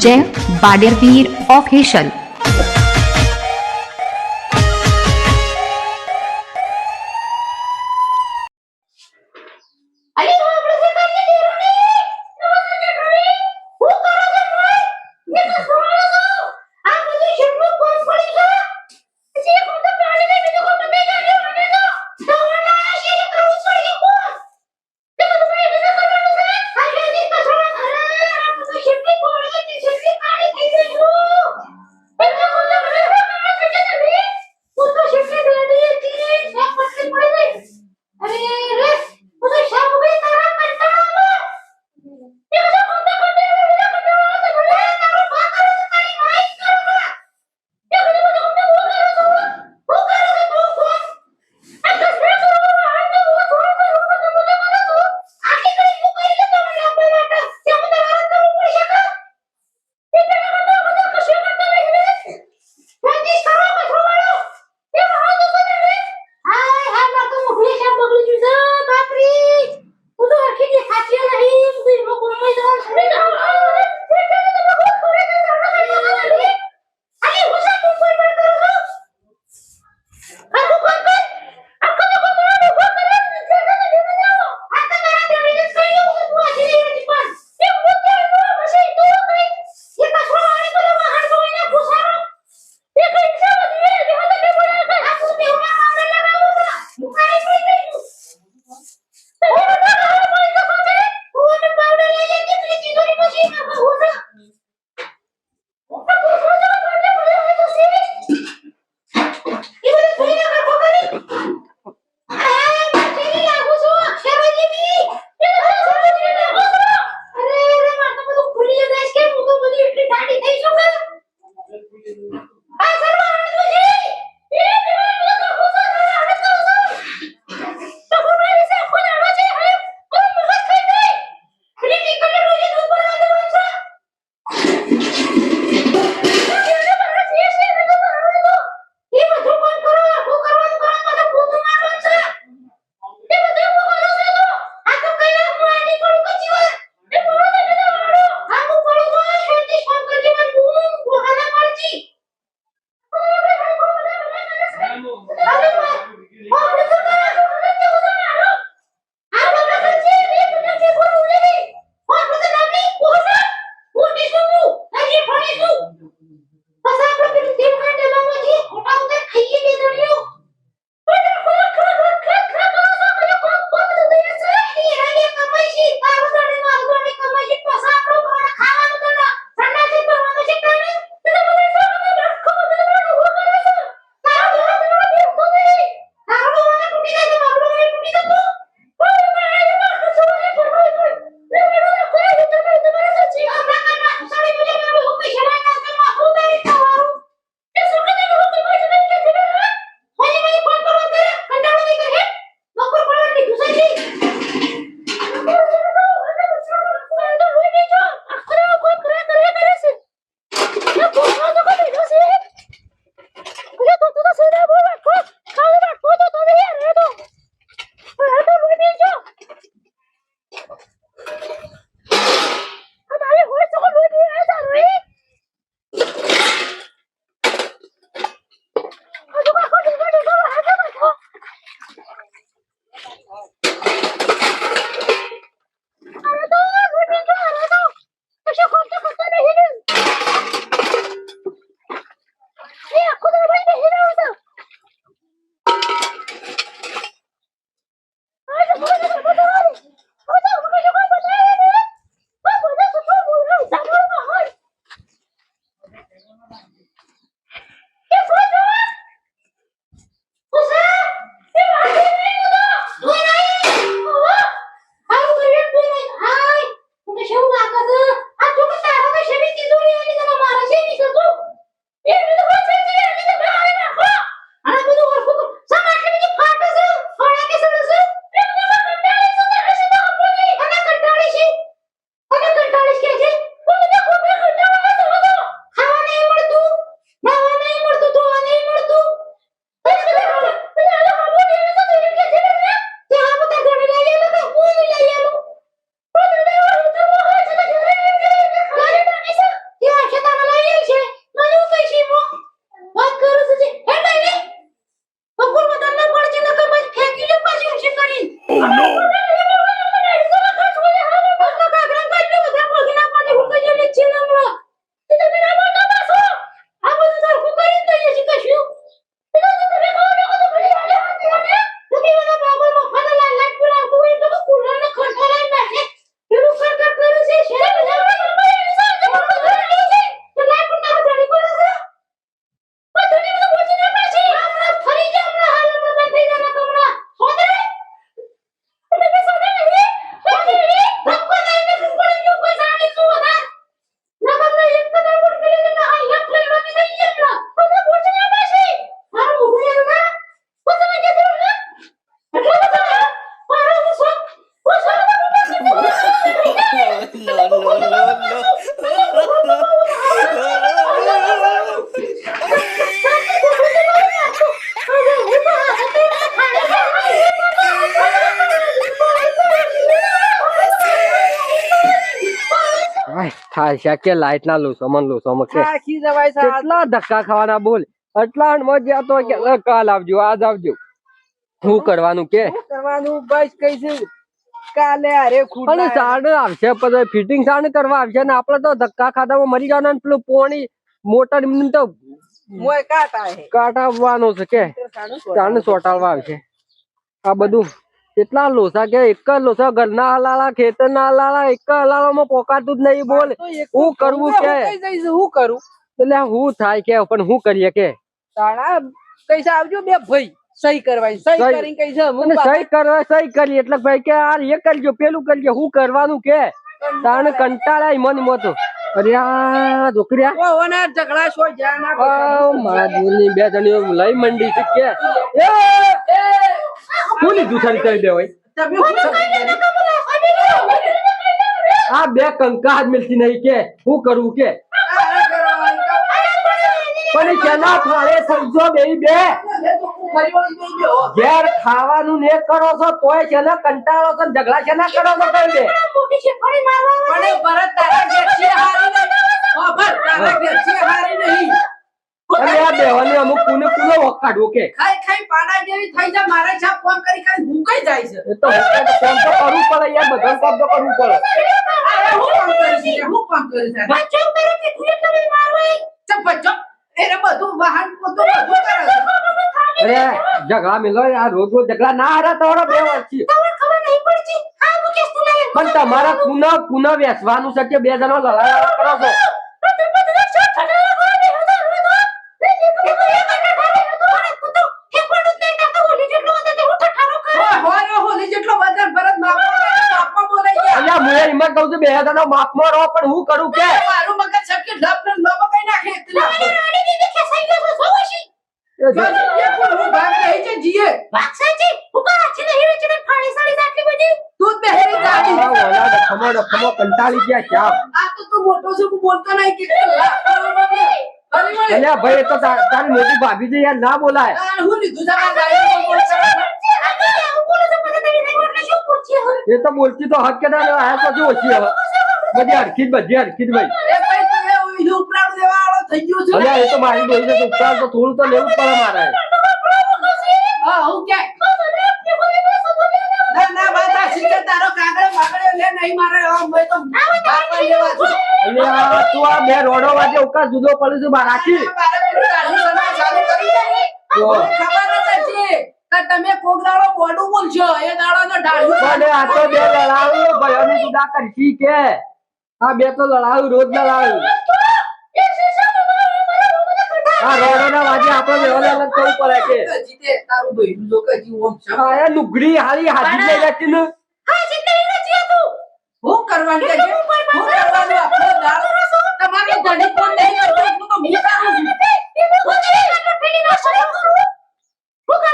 जय बाडेरवीर ऑफिशियल। થાય છે કે લાઈટ ના લોસો મન લોસો કે થાકી જવાય છે કેટલા ધક્કા ખાવાના બોલ એટલા મજા તો કે કાલ આવજો આજ આવજો શું કરવાનું કે શું કરવાનું બસ કઈશું કાલે અરે ખુદ અને સાડ આવશે પછી ફિટિંગ સાડ કરવા આવશે ને આપડે તો ધક્કા ખાધામાં મરી જવાના ને પેલું પોણી મોટર એમને તો મોય કાટા હે કાઢવાનું છે કે સાડ સોટાડવા આવશે આ બધું કેટલા લોસા કે એક જ લોસા ઘરના હલાલા ખેતર ના હલાલા એક જ હલાલામાં પોકાતું જ નહીં બોલ હું કરવું કે કઈ જઈશું હું કરું એટલે હું થાય કે પણ હું કરીએ કે તાણા કઈસા આવજો બે ભાઈ સહી કરવાય સહી સહી. કરીને કઈસા હું અને સહી કરવા સહી કરી એટલે ભાઈ કે આ એ કરજો પેલું કરજો હું કરવાનું કે તાણે કંટાળા મન મતો અરે આ છોકરીયા ઓના ઝઘડા છો જ્યાં ના મારા દૂરની બે જણીઓ લઈ મંડી છે કે શું લીધું સારી કરી દે ભાઈ તમે હું આ બે કંકા જ મિલતી નહીં કે શું કરવું કે પણ કેના ફાળે થઈજો બે ઘેર ખાવાનું ને કરો છો તોય કેના કંટાળો છો ઝઘડા કેના કરો છો કઈ બે પણ ભરત તારા ઘેરથી હારી નહીં ઓ ભરત તારા ઘેરથી હારી નહીં અને આ બેવાની અમુક પુને વખાડવું કે ખાઈ પાડા જેવી થઈ જાય મારે છાપ ફોન કરી ભૂકાઈ જાય છે એ તો કામ તો કરવું પડે યાર બધા કામ તો કરવું પડે અરે હું કામ કરીશ હું કામ કરીશ બચ્ચો કરે કે તું તમે મારો ચપ બચ્ચો એને બધું વાહન બધું કરે છે અરે ઝઘડા મિલો આ રોજ રોજ ઝઘડા ના હારા તમારો બે વર્ષથી ખબર નહીં પડતી આ મુકેશ તું લાવે પણ તમારા પુનઃ વેસવાનું છે કે બે જણો લડાઈ કરો છો અલ્યા મુએ હિંમત કહું છું બે જણો માફમાં રહો પણ હું કરું કે મારું મગજ સબકે લપ કઈ નાખે એટલે એ જ- હું ભાગ રહી છે જીએ તું બેહરી જાડી આ ઓલા ખમો કંટાળી ગયા ક્યાં આ તો તું મોટો છે હું બોલતો નહીં કે અલ્યા ભાઈ એ તો તારી મોટી ભાભી છે યાર ના બોલાય હું લીધું છે આ ગાડી બોલ એ તો બોલતી તો હક કે ના આ તો ઓછી હવે બધી હરખી જ ભાઈ એ ભાઈ તું એ ઉપરાડ દેવા વાળો થઈ ગયો છે અલ્યા એ તો મારી બોલી છે ઉપકાર તો થોડું તો લેવું જ પડે મારે હા હું કે ના વાત આ છે તારો કાગળ લે નહીં મારે હવે તો બાપા લેવા છું અલ્યા તું આ બે રોડો વાજે ઉકા જુદો પડે છે બારાકી મારે પેલું ગાડી સના ચાલુ કરી દે તો ખબર જ છે કે તમે કોક દાડો બોડું બોલશો એ દાડો ઢાળ્યું પણ આ તો બે લડાવું ભયોની જુદા કરશી કે આ બે તો લડાવું રોજ લડાવું આ રોડો ના વાજે આપણે લેવલ અલગ કરવું પડે કે જીતે તારું ભઈનું જો કે જીવ ઓમ છે આ એ લુગડી હારી હાજી લઈ જતી ને હું કરવાનું કે છે હું કરવાનું આપણો દાડો તમારી ધણી કોણ નહીં કરતો એટલું તો હું કરું છું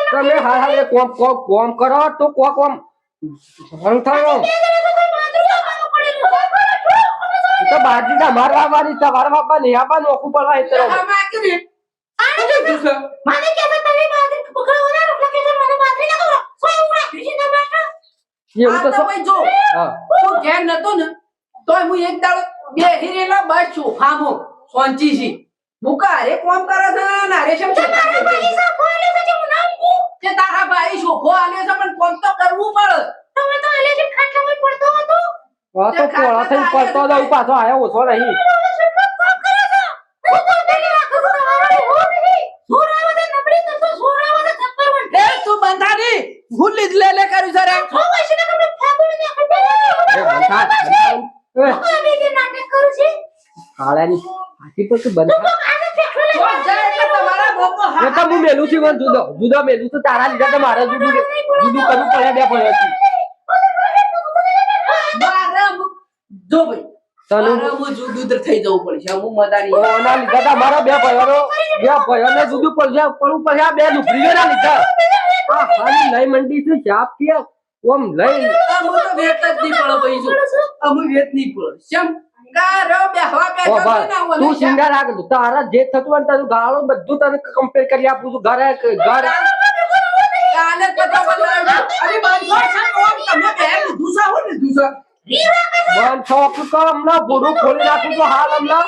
તમે હાલ એ કોમ કરો તો કોમ સંથાનો તો બાજી ના મારવા વાળી તમારા બાપા નહીં આપા નોખું પડવા એ તરફ આમાં કે મને કે છે એવું તો આ ભાઈ જો હા તું ઘેર નતો ને તોય હું એક દાડો બે હિરેલા બસ છું ફામો સોંચી મુકા અરે કોમ કરે છે ને અરે શેમ છે કે તારા ભાઈ શોખો આલે છે પણ કોમ તો કરવું પડે તમે તો આલે છે ખાટલામાં પડતો હતો આ તો પોળા થઈને પડતો જાઉં પાછો આયો ઓછો નહીં તું બંધાની ભૂલી જ લે કર્યું છે રે એ બંધા હાલાની હાથી પર તું બંધા તમારા બોકો એ તો હું મેલું છું પણ જુદો મેલું છું તારા લીધે તો મારે જુદું કરવું પડે બે પડ્યો જો ભાઈ તને હું જુદું થઈ જવું પડશે હું મદાની ઓના લીધે તો મારા બે ભાઈઓને જુદું પડવું પડશે આ બે લુકડીઓના લીધે આ હાલી લઈ મંડી છે ચાપ કે ઓમ લઈ હું તો વેત જ નહીં પડે ભાઈ જો અમે વેત નહીં પડે શેમ ગારો બેહવા ઓ બેઠો ભાઈ તું સિંગર આ કર તારા જે થતું હોય ને તારું ગાળો બધું તને કમ્પેર કરી આપું છું ઘરે કાલે પતા બોલાવ અરે બાંધો છે કોણ તમે બે લીધું છે હું લીધું છે બંધ શોખ કર હમણાં ભૂરું ખોલી નાખું તો હાલ હમણાં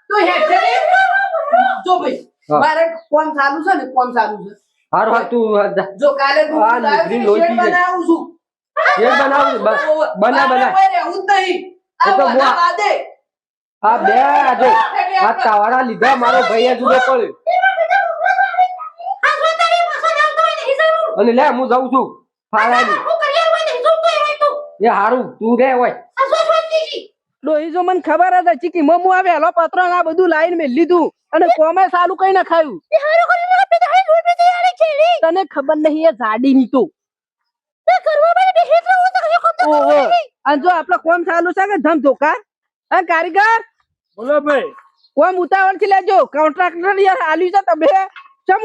તો હેડ છે ને? જો ભાઈ હા. મારે કોણ ચાલુ છે ને કોણ ચાલુ છે હારું હા તું જો કાલે તું આ નીકળી લોહી પી જાય. બનાવું છું એ બનાવ બના મારે કોઈ રહેવું જ નહીં એ તો આ હું- વાદા વાદે. આ બે આજે આ તાવાડા લીધા મારો ભાઈ આ જુદો પડ્યો અને લે હું જાઉં છું ફાળાની એ હારું તું રે હોય ડોહી જો મને ખબર જ હતી કે મમ્મુ આવે હેલો પત્રો ને આ બધું લાઈન મેં લીધું અને કોમે સાલું કઈ ના ખાયું તને ખબર નહીં એ જાડી ની તો ઓહો અને જો આપડે કોમ ચાલુ છે કે ધમ ધોકા હા કારીગર બોલો ભાઈ કોમ ઉતાવળ થી લેજો કોન્ટ્રાક્ટર યાર આલ્યું છે તમે ચમ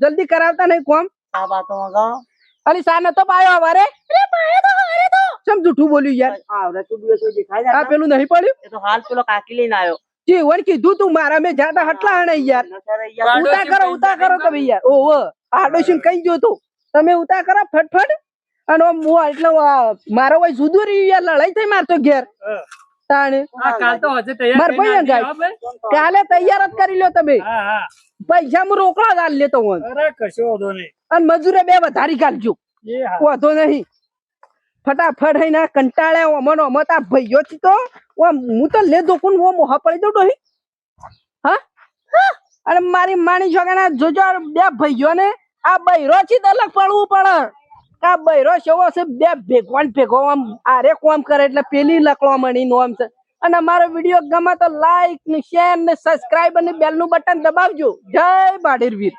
જલ્દી કરાવતા નહીં કોમ આ બાતો મંગાવો અલી સા નતો પાયો હવારે ચમ જૂઠું બોલ્યું યાર આવડે તું દિવસ દેખાય આ પેલું નહીં પડ્યું એ તો હાલ પેલો કાકી લઈને આવ્યો જી વણ કીધું તું મારા મેં જાતા હટલા હણે યાર ઉતા કરો તમે યાર ઓહો આડોશી કઈ જો તું તમે ઉતા કરો ફટફટ અને આમ હું એટલે મારો ભાઈ જુદું રહ્યું યાર લડાઈ થઈ મારતો ઘેર તાણે કાલ તો હજે માર ભાઈ અંગાય કાલે તૈયાર જ કરી લ્યો તમે હા હા પૈસા હું રોકડા જ આલ લેતો હું અરે કશો વાંધો નહીં અને મજૂરે બે વધારી કાઢજો એ હા વાંધો નહીં ફટાફટ હઈ ના કંટાળ્યા અમનો અમતા ભાઈઓ થી તો હું તો લે દોકુન વો મોહ પડી દઉં ડોહી હા અને મારી માણી છોકરા જોજો આ બે ભાઈઓ ને આ બૈરો થી અલગ પડવું પડે આ બૈરો સેવો છે બે ભેગવાન ભેગો આમ આરે કોમ કરે એટલે પેલી લકડો મણી નો આમ છે અને અમારો વિડીયો ગમે તો લાઈક ને શેર ને સબસ્ક્રાઇબ અને બેલ નું બટન દબાવજો જય બાડેરવીર